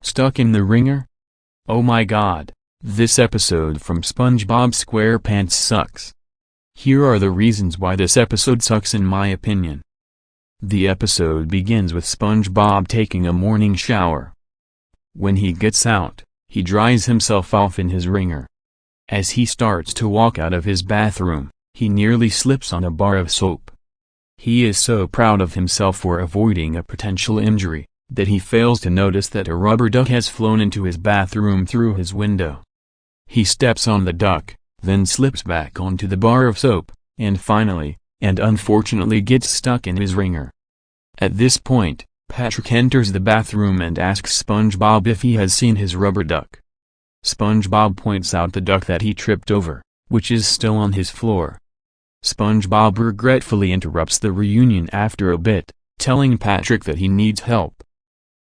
Stuck in the Wringer? Oh my god, this episode from SpongeBob SquarePants sucks. Here are the reasons why this episode sucks in my opinion. The episode begins with SpongeBob taking a morning shower. When he gets out, he dries himself off in his Wringer. As he starts to walk out of his bathroom, he nearly slips on a bar of soap. He is so proud of himself for avoiding a potential injury, that he fails to notice that a rubber duck has flown into his bathroom through his window. He steps on the duck, then slips back onto the bar of soap, and finally, and unfortunately gets stuck in his Wringer. At this point, Patrick enters the bathroom and asks SpongeBob if he has seen his rubber duck. SpongeBob points out the duck that he tripped over, which is still on his floor. SpongeBob regretfully interrupts the reunion after a bit, telling Patrick that he needs help.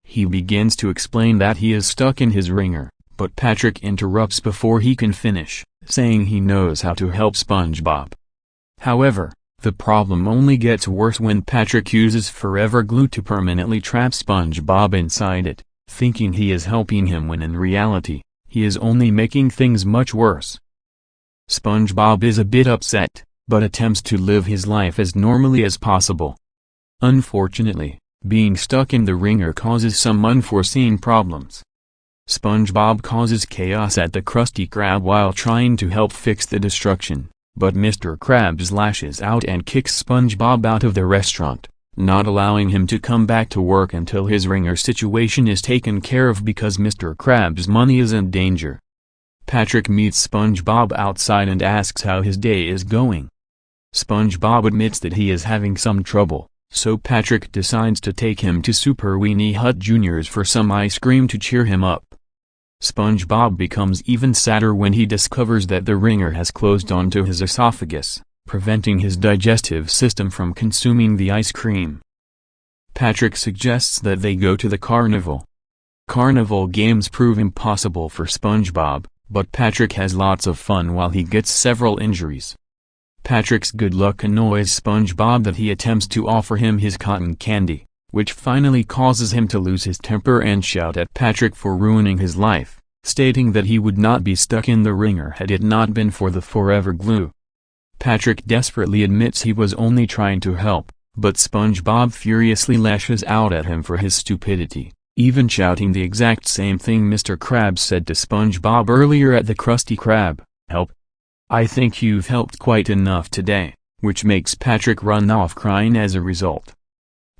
He begins to explain that he is stuck in his Wringer, but Patrick interrupts before he can finish, saying he knows how to help SpongeBob. However, the problem only gets worse when Patrick uses forever glue to permanently trap SpongeBob inside it, thinking he is helping him when in reality, he is only making things much worse. SpongeBob is a bit upset, but attempts to live his life as normally as possible. Unfortunately, being stuck in the Wringer causes some unforeseen problems. SpongeBob causes chaos at the Krusty Krab while trying to help fix the destruction, but Mr. Krabs lashes out and kicks SpongeBob out of the restaurant, not allowing him to come back to work until his Wringer situation is taken care of because Mr. Krabs' money is in danger. Patrick meets SpongeBob outside and asks how his day is going. SpongeBob admits that he is having some trouble, so Patrick decides to take him to Super Weenie Hut Jr.'s for some ice cream to cheer him up. SpongeBob becomes even sadder when he discovers that the Wringer has closed onto his esophagus, preventing his digestive system from consuming the ice cream. Patrick suggests that they go to the carnival. Carnival games prove impossible for SpongeBob, but Patrick has lots of fun while he gets several injuries. Patrick's good luck annoys SpongeBob that he attempts to offer him his cotton candy, which finally causes him to lose his temper and shout at Patrick for ruining his life, stating that he would not be stuck in the Wringer had it not been for the forever glue. Patrick desperately admits he was only trying to help, but SpongeBob furiously lashes out at him for his stupidity, even shouting the exact same thing Mr. Krabs said to SpongeBob earlier at the Krusty Krab, "Help. I think you've helped quite enough today," which makes Patrick run off crying as a result.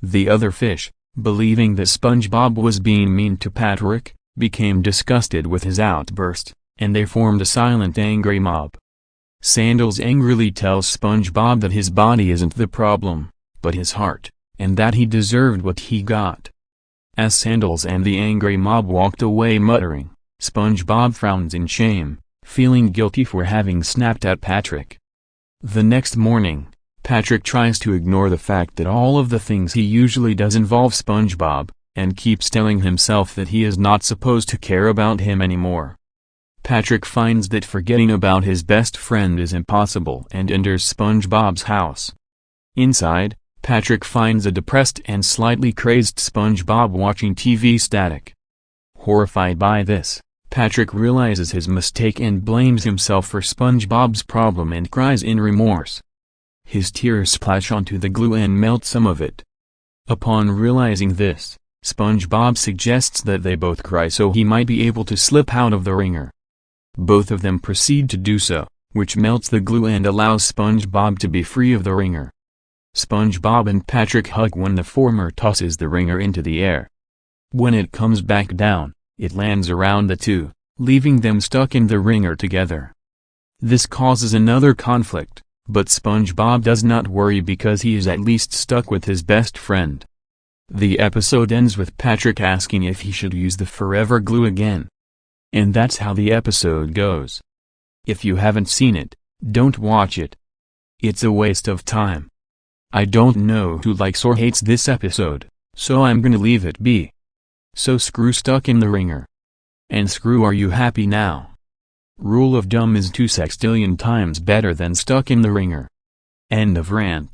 The other fish, believing that SpongeBob was being mean to Patrick, became disgusted with his outburst, and they formed a silent angry mob. Sandals angrily tells SpongeBob that his body isn't the problem, but his heart, and that he deserved what he got. As Sandals and the angry mob walked away muttering, SpongeBob frowns in shame, feeling guilty for having snapped at Patrick. The next morning, Patrick tries to ignore the fact that all of the things he usually does involve SpongeBob, and keeps telling himself that he is not supposed to care about him anymore. Patrick finds that forgetting about his best friend is impossible and enters SpongeBob's house. Inside, Patrick finds a depressed and slightly crazed SpongeBob watching TV static. Horrified by this, Patrick realizes his mistake and blames himself for SpongeBob's problem and cries in remorse. His tears splash onto the glue and melt some of it. Upon realizing this, SpongeBob suggests that they both cry so he might be able to slip out of the Wringer. Both of them proceed to do so, which melts the glue and allows SpongeBob to be free of the Wringer. SpongeBob and Patrick hug when the former tosses the Wringer into the air. When it comes back down, it lands around the two, leaving them stuck in the Wringer together. This causes another conflict, but SpongeBob does not worry because he is at least stuck with his best friend. The episode ends with Patrick asking if he should use the forever glue again. And that's how the episode goes. If you haven't seen it, don't watch it. It's a waste of time. I don't know who likes or hates this episode, so I'm gonna leave it be. So screw stuck in the Wringer. And screw are you happy now? Rule of dumb is 2 sextillion times better than stuck in the Wringer. End of rant.